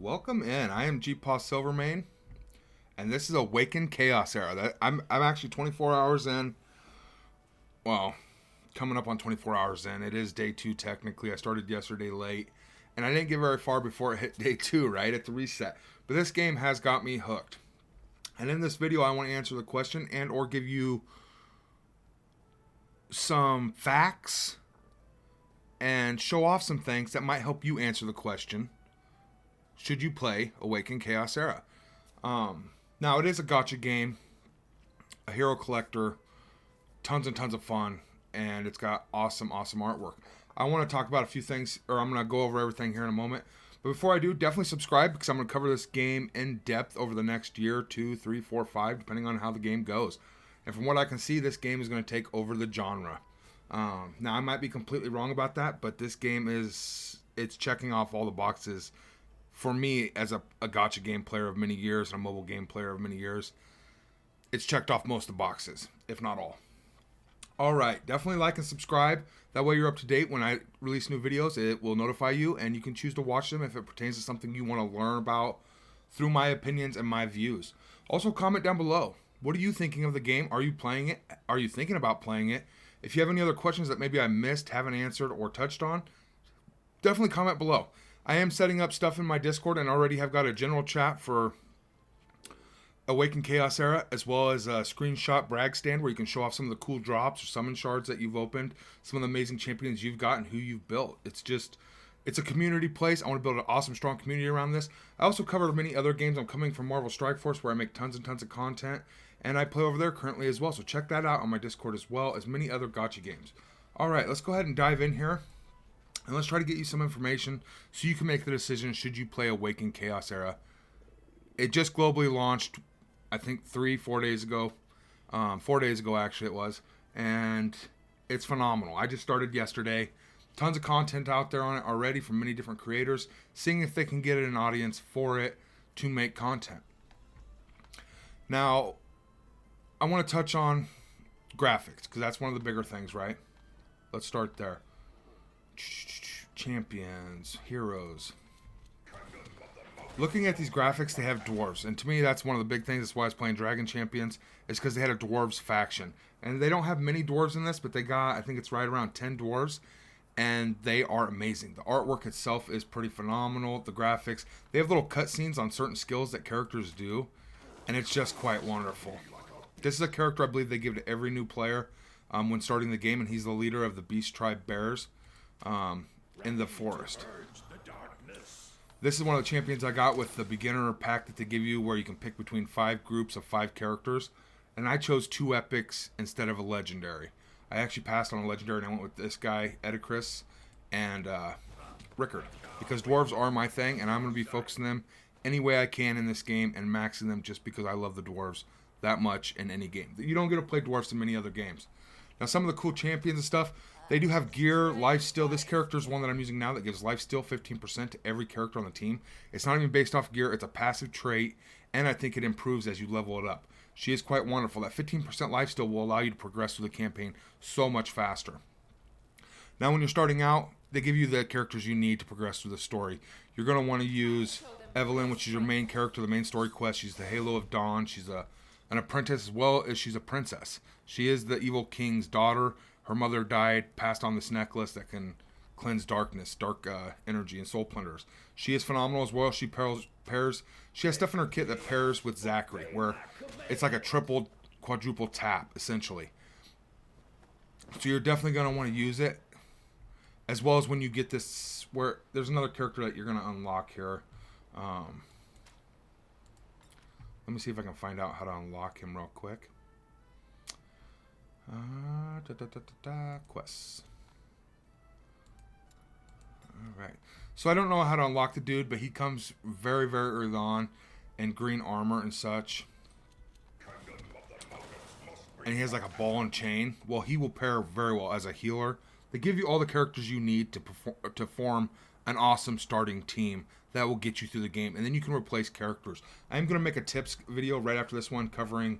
Welcome in. I am GpaSilverMane, and this is Awaken Chaos Era. I'm actually 24 hours in. Well, coming up on 24 hours in. It is day 2 technically. I started yesterday late, and I didn't get very far before it hit day 2, right at the reset. But this game has got me hooked. And in this video, I want to answer the question and or give you some facts and show off some things that might help you answer the question. Should you play Awaken Chaos Era? Now, it is a gacha game, a hero collector, tons and tons of fun, and it's got awesome artwork. I want to talk about a few things, or I'm going to go over everything here in a moment. But before I do, definitely subscribe, because I'm going to cover this game in depth over the next year, 2, 3, 4, 5, depending on how the game goes. And from what I can see, this game is going to take over the genre. Now, I might be completely wrong about that, but this game it's checking off all the boxes. For me, as a gacha game player of many years and a mobile game player of many years, it's checked off most of the boxes, if not all. Alright, definitely like and subscribe. That way you're up to date when I release new videos. It will notify you, and you can choose to watch them if it pertains to something you want to learn about through my opinions and my views. Also, comment down below. What are you thinking of the game? Are you playing it? Are you thinking about playing it? If you have any other questions that maybe I missed, haven't answered, or touched on, definitely comment below. I am setting up stuff in my Discord and already have got a general chat for Awaken Chaos Era, as well as a screenshot brag stand where you can show off some of the cool drops or summon shards that you've opened, some of the amazing champions you've got, and who you've built. It's a community place. I want to build an awesome, strong community around this. I also cover many other games. I'm coming from Marvel Strike Force, where I make tons and tons of content, and I play over there currently as well. So check that out on my Discord, as well as many other gacha games. Alright, let's go ahead and dive in here. And let's try to get you some information so you can make the decision, should you play Awaken Chaos Era. It just globally launched, I think 3-4 days ago. 4 days ago, actually, it was. And it's phenomenal. I just started yesterday. Tons of content out there on it already from many different creators, seeing if they can get an audience for it to make content. Now, I want to touch on graphics, because that's one of the bigger things, right? Let's start there. Champions, heroes. Looking at these graphics, they have dwarves, and to me that's one of the big things. That's why I was playing Dragon Champions, is because they had a dwarves faction, and they don't have many dwarves in this, but they got, I think it's right around 10 dwarves, and they are amazing. The artwork itself is pretty phenomenal. The graphics, they have little cutscenes on certain skills that characters do, and it's just quite wonderful. This is a character I believe they give to every new player when starting the game, and he's the leader of the Beast Tribe Bears in the forest. This is one of the champions I got with the beginner pack that they give you, where you can pick between 5 groups of 5 characters, and I chose 2 epics instead of a legendary. I actually passed on a legendary and I went with this guy, Edicris, and Rickard, because dwarves are my thing, and I'm going to be focusing them any way I can in this game and maxing them just because I love the dwarves that much in any game. You don't get to play dwarves in many other games. Now, some of the cool champions and stuff, they do have gear, lifesteal. This character is one that I'm using now that gives lifesteal 15% to every character on the team. It's not even based off gear. It's a passive trait, and I think it improves as you level it up. She is quite wonderful. That 15% lifesteal will allow you to progress through the campaign so much faster. Now, when you're starting out, they give you the characters you need to progress through the story. You're going to want to use Evelyn, which is your main character, the main story quest. She's the Halo of Dawn. She's an apprentice, as well as she's a princess. She is the evil king's daughter. Her mother died, passed on this necklace that can cleanse darkness, dark energy, and soul plunderers. She is phenomenal as well. She she has stuff in her kit that pairs with Zachary, where it's like a triple, quadruple tap, essentially. So you're definitely going to want to use it, as well as when you get this, where there's another character that you're going to unlock here. Let me see if I can find out how to unlock him real quick. Quests. Alright. So I don't know how to unlock the dude, but he comes very, very early on in green armor and such. And he has like a ball and chain. Well, he will pair very well as a healer. They give you all the characters you need to form an awesome starting team that will get you through the game. And then you can replace characters. I'm going to make a tips video right after this one covering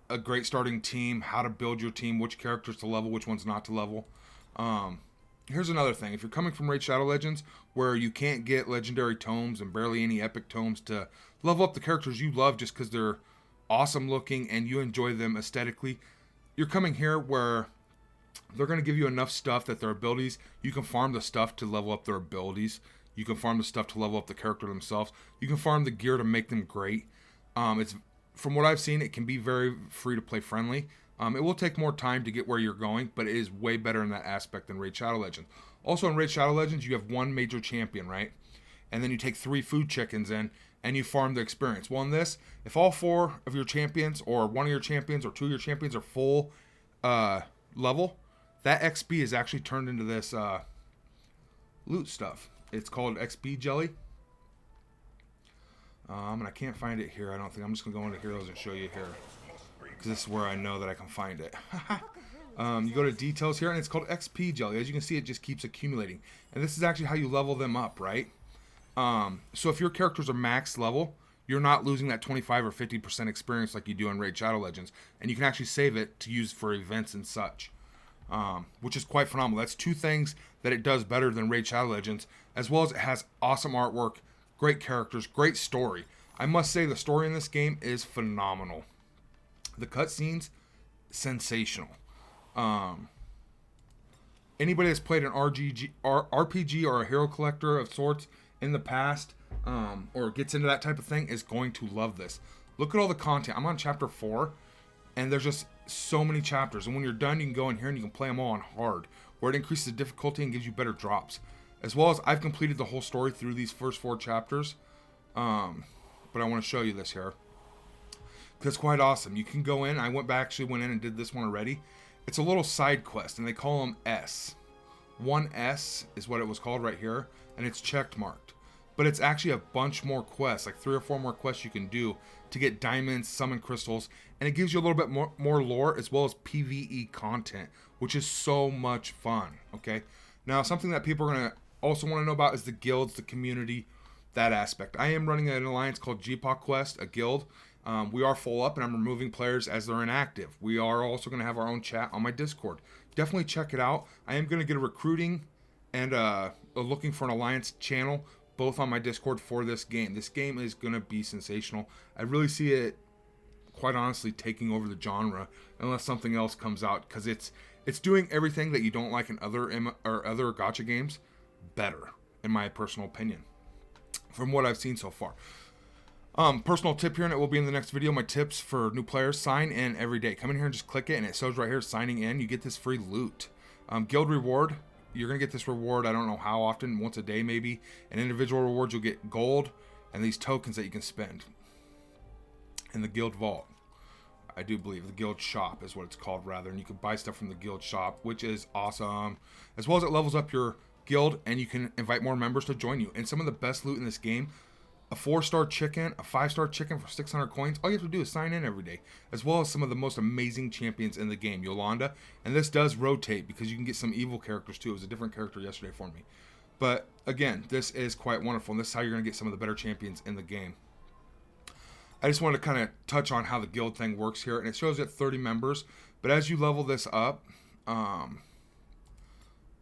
a great starting team, how to build your team, which characters to level, which ones not to level. here's another thing. If you're coming from Raid Shadow Legends, where you can't get legendary tomes and barely any epic tomes to level up the characters you love just because they're awesome looking and you enjoy them aesthetically, you're coming here where they're going to give you enough stuff that their abilities, you can farm the stuff to level up their abilities. You can farm the stuff to level up the character themselves. You can farm the gear to make them great. It's from what I've seen, it can be very free to play friendly. It will take more time to get where you're going, but it is way better in that aspect than Raid Shadow Legends. Also in Raid Shadow Legends, you have one major champion, right? And then you take 3 food chickens in, and you farm the experience. Well, in this, if all 4 of your champions, or 1 of your champions, or 2 of your champions are full level, that XP is actually turned into this loot stuff. It's called XP Jelly. And I can't find it here, I don't think. I'm just going to go into Heroes and show you here, because this is where I know that I can find it. You go to details here, and it's called XP Jelly. As you can see, it just keeps accumulating. And this is actually how you level them up, right? So if your characters are max level, you're not losing that 25 or 50% experience like you do in Raid Shadow Legends. And you can actually save it to use for events and such, which is quite phenomenal. That's 2 things that it does better than Raid Shadow Legends, as well as it has awesome artwork, great characters, great story. I must say the story in this game is phenomenal. The cutscenes, sensational. Anybody that's played an RPG or a hero collector of sorts in the past, or gets into that type of thing, is going to love this. Look at all the content. I'm on chapter 4, and there's just so many chapters. And when you're done, you can go in here and you can play them all on hard, where it increases the difficulty and gives you better drops. As well as I've completed the whole story through these first 4 chapters. But I want to show you this here, because it's quite awesome. You can go in. I actually went in and did this one already. It's a little side quest, and they call them S. 1S is what it was called right here, and it's checked marked. But it's actually a bunch more quests, like 3 or 4 more quests you can do to get diamonds, summon crystals, and it gives you a little bit more lore as well as PvE content, which is so much fun, okay? Now, something that people are going to also want to know about is the guilds, the community, that aspect. I am running an alliance called GpaQuest, a guild. We are full up, and I'm removing players as they're inactive. We are also going to have our own chat on my Discord. Definitely check it out. I am going to get a recruiting and a looking for an alliance channel, both on my Discord for this game. This game is going to be sensational. I really see it, quite honestly, taking over the genre unless something else comes out, because it's doing everything that you don't like in other gacha games better, in my personal opinion, from what I've seen so far. Personal tip here, and it will be in the next video. My tips for new players: sign in every day. Come in here and just click it, and it shows right here, signing in. You get this free loot. Guild reward, you're gonna get this reward, I don't know how often, once a day maybe. And individual rewards, you'll get gold and these tokens that you can spend in the guild vault. I do believe the guild shop is what it's called, rather, and you can buy stuff from the guild shop, which is awesome. As well as it levels up your guild, and you can invite more members to join you. And some of the best loot in this game: a 4-star chicken, a 5-star chicken for 600 coins. All you have to do is sign in every day. As well as some of the most amazing champions in the game, Yolanda. And this does rotate, because you can get some evil characters too. It was a different character yesterday for me. But again, this is quite wonderful, and this is how you're going to get some of the better champions in the game. I just wanted to kind of touch on how the guild thing works here. And it shows you at 30 members. But as you level this up,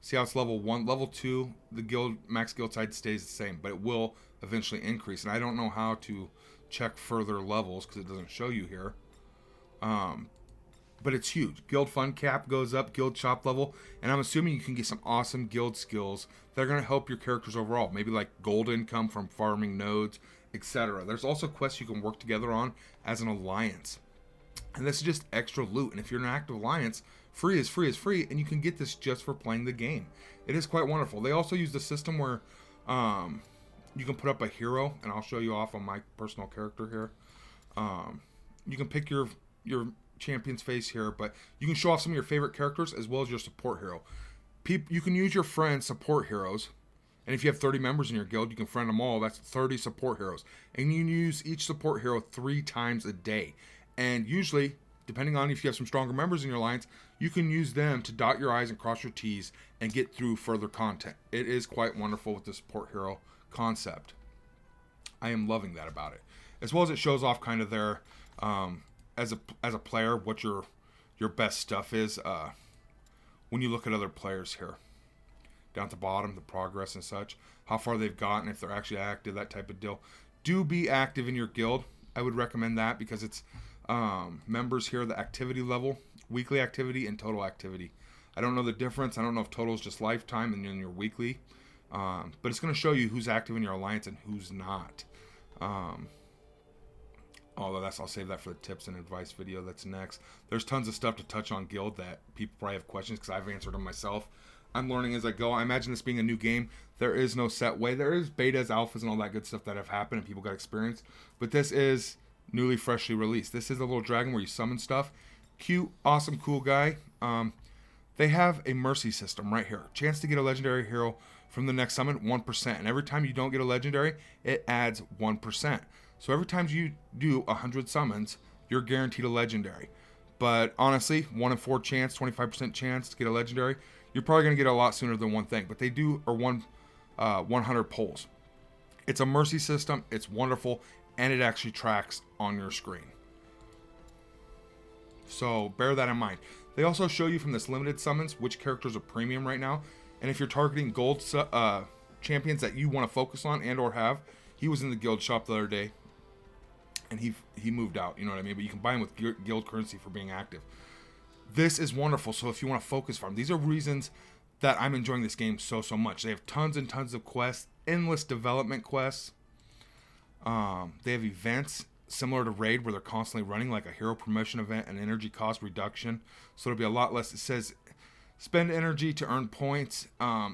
see how it's level 1, level 2, the guild max guild size stays the same, but it will eventually increase. And I don't know how to check further levels because it doesn't show you here. But it's huge. Guild fund cap goes up, guild shop level, and I'm assuming you can get some awesome guild skills that are going to help your characters overall. Maybe like gold income from farming nodes, etc. There's also quests you can work together on as an alliance. And this is just extra loot. And if you're an active alliance, free is free is free, and you can get this just for playing the game. It is quite wonderful. They also use the system where you can put up a hero, and I'll show you off on my personal character here. You can pick your champion's face here, but you can show off some of your favorite characters as well as your support hero. You can use your friends' support heroes, and if you have 30 members in your guild, you can friend them all. That's 30 support heroes, and you can use each support hero 3 times a day. And usually, depending on if you have some stronger members in your alliance, you can use them to dot your I's and cross your T's and get through further content. It is quite wonderful with the support hero concept. I am loving that about it. As well as it shows off kind of their as a player what your best stuff is when you look at other players here. down at the bottom, the progress and such, how far they've gotten, if they're actually active, that type of deal. Do be active in your guild. I would recommend that because it's members here, the activity level, weekly activity, and total activity. I don't know the difference. I don't know if total is just lifetime and then your weekly. But it's going to show you who's active in your alliance and who's not. Although I'll save that for the tips and advice video that's next. There's tons of stuff to touch on guild that people probably have questions because I've answered them myself. I'm learning as I go. I imagine this being a new game. There is no set way. There is betas, alphas, and all that good stuff that have happened and people got experience. But this is newly, freshly released. This is a little dragon where you summon stuff. Cute, awesome, cool guy. They have a mercy system right here. Chance to get a legendary hero from the next summon, 1%. And every time you don't get a legendary, it adds 1%. So every time you do 100 summons, you're guaranteed a legendary. But honestly, 1 in 4 chance, 25% chance to get a legendary, you're probably going to get a lot sooner than one thing. But they do, or 100 pulls. It's a mercy system. It's wonderful. And it actually tracks on your screen. So bear that in mind. They also show you from this limited summons which characters are premium right now. And if you're targeting gold champions that you want to focus on and or have, he was in the guild shop the other day. And he moved out, you know what I mean? But you can buy him with guild currency for being active. This is wonderful. So if you want to focus farm, these are reasons that I'm enjoying this game so much. They have tons and tons of quests, endless development quests. They have events similar to Raid where they're constantly running, like a hero promotion event and energy cost reduction. So it'll be a lot less. It says spend energy to earn points.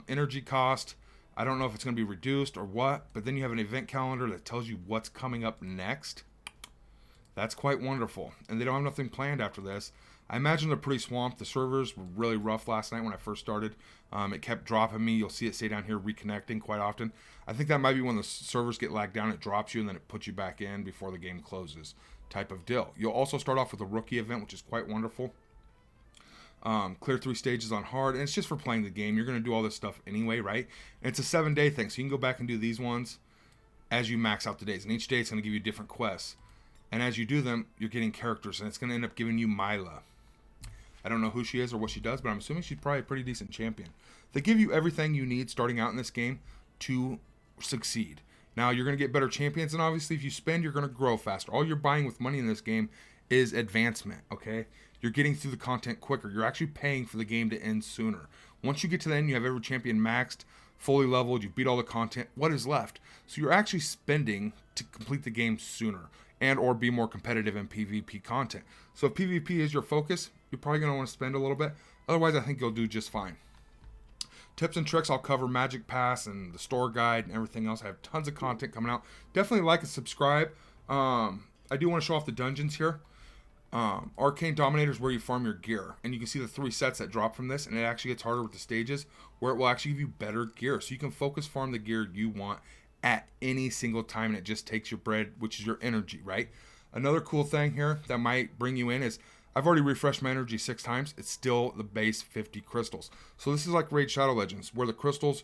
Energy cost, I don't know if it's going to be reduced or what, but then you have an event calendar that tells you what's coming up next. That's quite wonderful. And they don't have nothing planned after this. I imagine they're pretty swamped. The servers were really rough last night when I first started. It kept dropping me. You'll see it stay down here reconnecting quite often. I think that might be when the servers get lagged down. It drops you and then it puts you back in before the game closes type of deal. You'll also start off with a rookie event, which is quite wonderful. Clear 3 stages on hard. And it's just for playing the game. You're going to do all this stuff anyway, right? And it's a 7-day thing. So you can go back and do these ones as you max out the days. And each day it's going to give you different quests. And as you do them, you're getting characters. And it's going to end up giving you Mila. I don't know who she is or what she does, but I'm assuming she's probably a pretty decent champion. They give you everything you need starting out in this game to succeed. Now, you're going to get better champions, and obviously if you spend, you're going to grow faster. All you're buying with money in this game is advancement, okay? You're getting through the content quicker. You're actually paying for the game to end sooner. Once you get to the end, you have every champion maxed, fully leveled, you beat all the content. What is left? So you're actually spending to complete the game sooner and or be more competitive in PvP content. So if PvP is your focus, you're probably going to want to spend a little bit. Otherwise, I think you'll do just fine. Tips and tricks, I'll cover Magic Pass and the store guide and everything else. I have tons of content coming out. Definitely like and subscribe. I do want to show off the dungeons here. Arcane Dominator is where you farm your gear. And you can see the 3 sets that drop from this. And it actually gets harder with the stages where it will actually give you better gear. So you can focus farm the gear you want at any single time. And it just takes your bread, which is your energy, right? Another cool thing here that might bring you in is I've already refreshed my energy 6 times. It's still the base 50 crystals. So this is like Raid Shadow Legends, where the crystals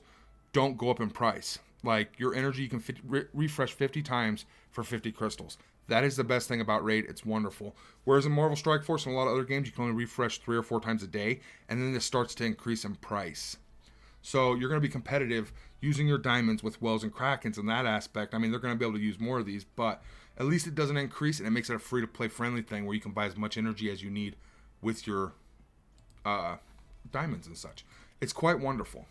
don't go up in price. Like your energy, you can refresh 50 times for 50 crystals. That is the best thing about Raid. It's wonderful. Whereas in Marvel Strike Force and a lot of other games, you can only refresh 3 or 4 times a day, and then this starts to increase in price. So you're going to be competitive using your diamonds with Wells and Krakens in that aspect. I mean, they're going to be able to use more of these, but at least it doesn't increase, and it makes it a free-to-play friendly thing where you can buy as much energy as you need with your diamonds and such. It's quite wonderful.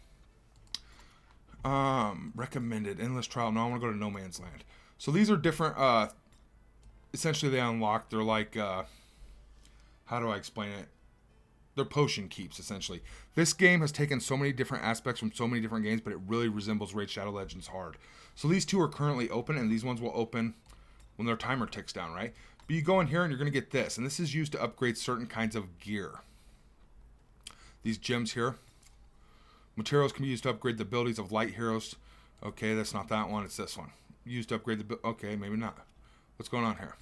Recommended. Endless Trial. No, I want to go to No Man's Land. So these are different. Essentially, they unlock. They're like, how do I explain it? They're potion keeps, essentially. This game has taken so many different aspects from so many different games, but it really resembles Raid Shadow Legends hard. So these 2 are currently open, and these ones will open when their timer ticks down, right? But you go in here, and you're going to get this, and this is used to upgrade certain kinds of gear. These gems here. Materials can be used to upgrade the abilities of light heroes. Okay, that's not that one. It's this one. Used to upgrade the... Okay, maybe not. What's going on here?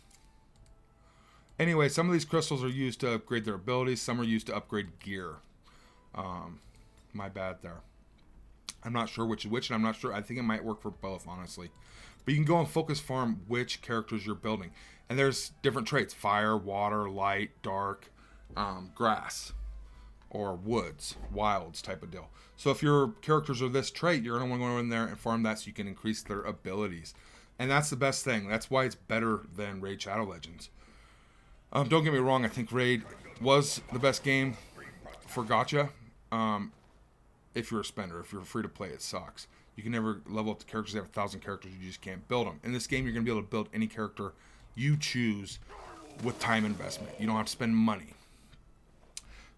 Anyway, some of these crystals are used to upgrade their abilities. Some are used to upgrade gear. My bad there. I'm not sure which is which, and I'm not sure. I think it might work for both, honestly. But you can go and focus farm which characters you're building. And there's different traits. Fire, water, light, dark, grass. or woods, wilds type of deal. So if your characters are this trait, you're going to want to go in there and farm that so you can increase their abilities. And that's the best thing. That's why it's better than Raid Shadow Legends. Don't get me wrong, I think Raid was the best game for gacha. If you're a spender, if you're free to play, it sucks. You can never level up the characters. They have 1,000 characters. You just can't build them. In this game, you're going to be able to build any character you choose with time investment. You don't have to spend money.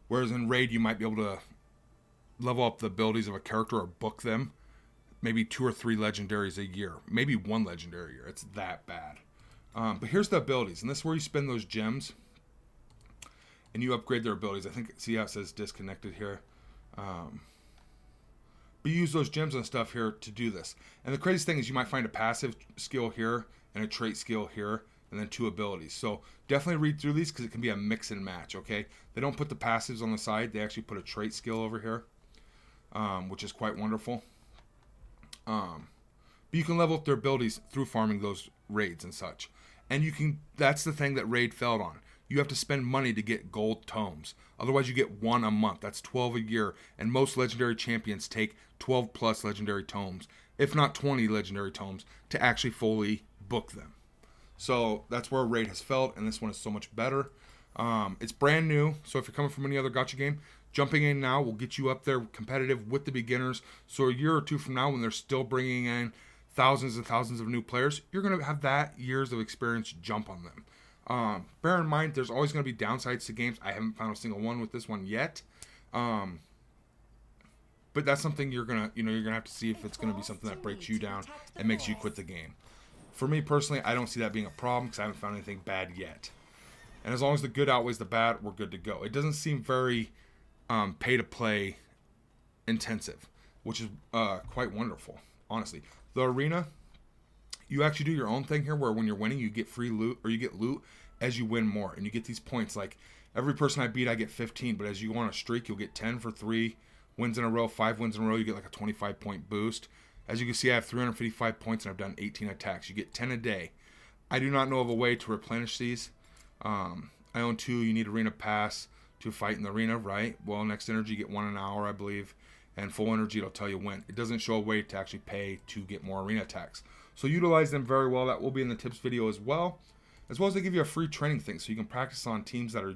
Whereas in Raid, you might be able to level up the abilities of a character or book them. Maybe 2 or 3 legendaries a year. Maybe 1 legendary a year. It's that bad. But here's the abilities. And this is where you spend those gems. And you upgrade their abilities. I think, see how it says disconnected here. But you use those gems and stuff here to do this. And the craziest thing is you might find a passive skill here and a trait skill here and then 2 abilities. So definitely read through these because it can be a mix and match, okay? They don't put the passives on the side. They actually put a trait skill over here, which is quite wonderful. But you can level up their abilities through farming those raids and such. And you can, that's the thing that Raid failed on. You have to spend money to get gold tomes. Otherwise, you get 1 a month. That's 12 a year. And most legendary champions take 12 plus legendary tomes, if not 20 legendary tomes, to actually fully book them. So that's where Raid has failed, and this one is so much better. It's brand new, so if you're coming from any other gacha game, jumping in now will get you up there competitive with the beginners. So a year or 2 from now, when they're still bringing in thousands and thousands of new players, you're going to have that years of experience jump on them. Bear in mind, there's always going to be downsides to games. I haven't found a single one with this one yet. But that's something you're going to have to see if it's going to be something that breaks you down and makes you quit the game. For me personally, I don't see that being a problem because I haven't found anything bad yet. And as long as the good outweighs the bad, we're good to go. It doesn't seem very pay-to-play intensive, which is quite wonderful, honestly. The arena, you actually do your own thing here where when you're winning, you get free loot, or you get loot as you win more. And you get these points. Like, every person I beat, I get 15. But as you go on a streak, you'll get 10 for 3 wins in a row, 5 wins in a row. You get like a 25-point boost. As you can see, I have 355 points, and I've done 18 attacks. You get 10 a day. I do not know of a way to replenish these. I own 2. You need arena pass to fight in the arena, right? Well, next energy, you get 1 an hour, I believe. And full energy, it'll tell you when. It doesn't show a way to actually pay to get more arena attacks. So utilize them very well. That will be in the tips video as well as they give you a free training thing so you can practice on teams that are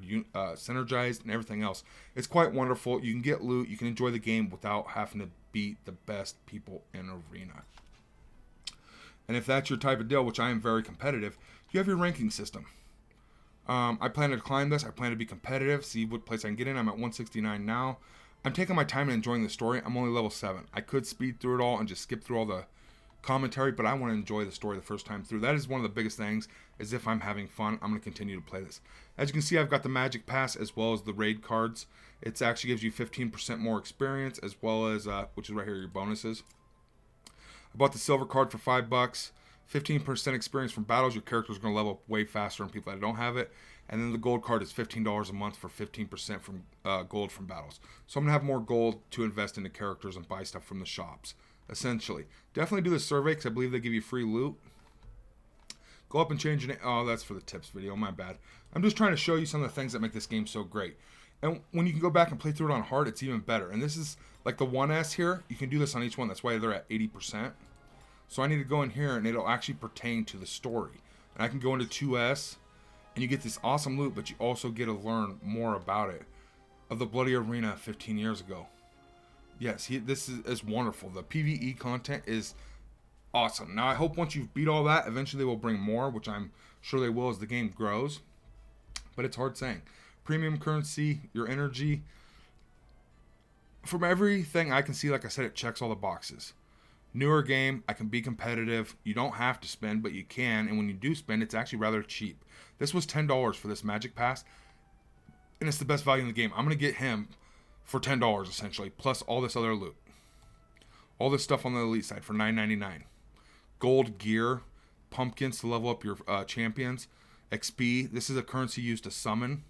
synergized and everything else. It's quite wonderful. You can get loot. You can enjoy the game without having to beat the best people in arena. And if that's your type of deal, which I am very competitive, you have your ranking system. I plan to climb this. I plan to be competitive, see what place I can get in. I'm at 169 now. I'm taking my time and enjoying the story. I'm only level 7. I could speed through it all and just skip through all the commentary, but I want to enjoy the story the first time through. That is one of the biggest things, is if I'm having fun, I'm going to continue to play this. As you can see, I've got the Magic Pass as well as the Raid cards. It actually gives you 15% more experience, as well as, which is right here, your bonuses. I bought the Silver card for $5. 15% experience from battles. Your character is going to level up way faster than people that don't have it. And then the Gold card is $15 a month for 15% from gold from battles. So I'm going to have more gold to invest into characters and buy stuff from the shops. Essentially, definitely do the survey because I believe they give you free loot. Go up and change your name. Oh, that's for the tips video. My bad. I'm just trying to show you some of the things that make this game so great. And when you can go back and play through it on hard, it's even better. And this is like the 1S here. You can do this on each one. That's why they're at 80%. So I need to go in here and it'll actually pertain to the story. And I can go into 2S and you get this awesome loot, but you also get to learn more about it. Of the Bloody Arena 15 years ago. Yes, this is wonderful. The PvE content is awesome. Now, I hope once you've beat all that, eventually they will bring more, which I'm sure they will as the game grows. But it's hard saying. Premium currency, your energy. From everything I can see, like I said, it checks all the boxes. Newer game, I can be competitive. You don't have to spend, but you can. And when you do spend, it's actually rather cheap. This was $10 for this Magic Pass. And it's the best value in the game. I'm going to get him for $10 essentially, plus all this other loot. All this stuff on the elite side for $9.99. Gold gear, pumpkins to level up your champions, XP. This is a currency used to summon.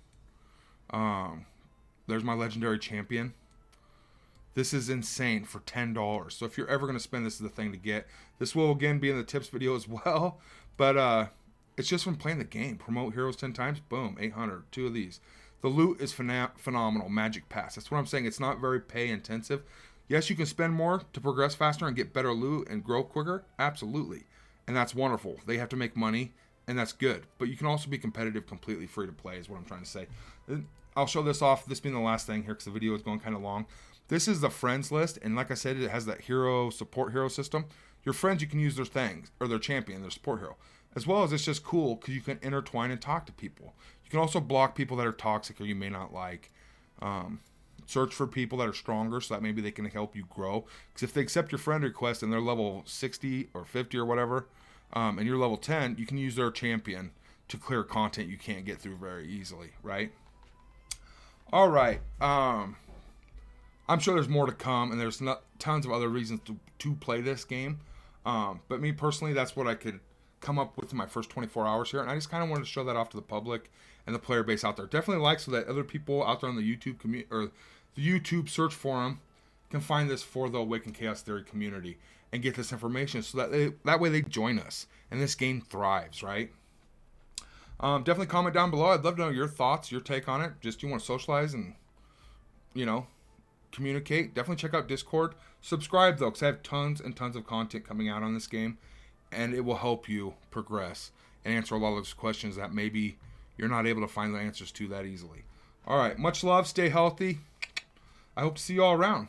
There's my legendary champion. This is insane for $10. So if you're ever going to spend, this is the thing to get. This will again be in the tips video as well. But it's just from playing the game. Promote heroes 10 times. Boom. 800. 2 of these. The loot is phenomenal. Magic Pass. That's what I'm saying. It's not very pay intensive. Yes, you can spend more to progress faster and get better loot and grow quicker. Absolutely. And that's wonderful. They have to make money, and that's good. But you can also be competitive, completely free to play is what I'm trying to say. I'll show this off, this being the last thing here because the video is going kind of long. This is the friends list, and like I said, it has that hero, support hero system. Your friends, you can use their things, or their champion, their support hero. As well as it's just cool because you can intertwine and talk to people. You can also block people that are toxic or you may not like. Search for people that are stronger so that maybe they can help you grow. Because if they accept your friend request and they're level 60 or 50 or whatever, and you're level 10, you can use their champion to clear content you can't get through very easily, right? All right. I'm sure there's more to come, and there's tons of other reasons to play this game. But me personally, that's what I could come up with in my first 24 hours here, and I just kind of wanted to show that off to the public and the player base out there. Definitely like so that other people out there on the YouTube community or the YouTube search forum can find this for the Awaken Chaos Theory community and get this information so that that way they join us and this game thrives, right? Definitely comment down below. I'd love to know your thoughts, your take on it. Just you want to socialize and, you know, communicate. Definitely check out Discord. Subscribe though, because I have tons and tons of content coming out on this game, and it will help you progress and answer a lot of those questions that maybe you're not able to find the answers to that easily. All right, much love. Stay healthy. I hope to see you all around.